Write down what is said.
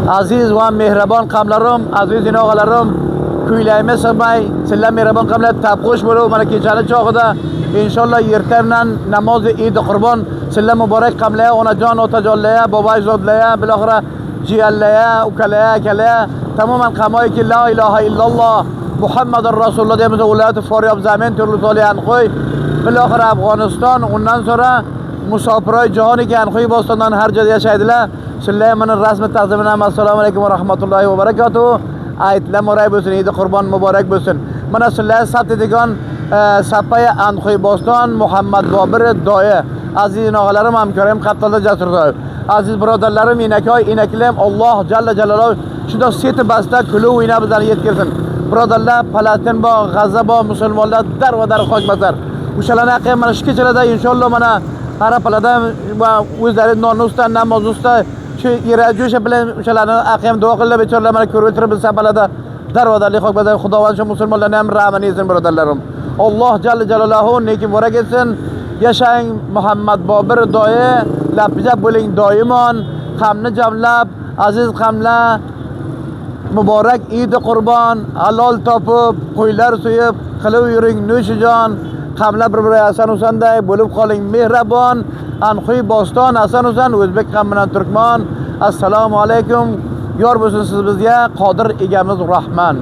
aziz va mehribon qamlarim, aziz inoqalarim, kuylaymiz sig'may, sizlar mehribon qamlar tabqush bo'lib, mana kechani chog'ida inshaalloh ertadan namozi Eid Qurbon sizlar muborak qamlaya, onajon, otajonlaya, boboyzodlaya, biloxira jiyanlaya, ukalaya, akalaya, tamoman qamoyki la ilaha illalloh Muhammadur Rasululloh deb ularni foryob zamin turli soliyan qo'y. Biloxira Afg'oniston, undan sonra musofirlar jahon ekan, qo'y bostondan har joyda yashaydilar. Sizlar mana rasmiy taqdimnoma assalomu alaykum va rahmatullohi va barakatuh. Aytlar muborak bo'lsin, Eid Qurbon muborak bo'lsin. Mana sizlar satadigan Sapaya Anxoy Boston Muhammad Bobir Doya. Aziz inoqalarim, hamkorim, Qattalda Jasurdoyev. Aziz birodarlarim, inakoy, inaklam, Alloh jalla jalaluhu shunda seti basta kulib o'yna bizlarni yetkazsin. Birodarlar, Falastin bo, G'azza bo, musulmonlar darvadar qochmasar. O'shalarni aqim mana shu kechalarda inshaalloh mana Araplarda va o'zlari nonustan, namozustan shu irajo'sha bilan o'shalarni aqim duo qilib bechoralar mana ko'rib turib biz sapalada darvodarlik qo'yibdi. Xudovand shu musulmonlarni ham rahmini etsin birodarlarim. Alloh jalla jalaluhu neki borak etsin. Yashang Muhammad Bobir Doya, lapjab bo'ling doimon, qamni jamlab, aziz qamlar muborak Eid Qurbon, halol topib, qo'ylar suyib, qilib yuring nushijon. Qamlar bir-biriga asan-usanday bo'lib qoling, mehribon. Anxoy Boston, asan-usan, o'zbek qamidan turkmon. Assalomu alaykum. Yor bo'lsin siz bizga Qodir egamiz Rahman.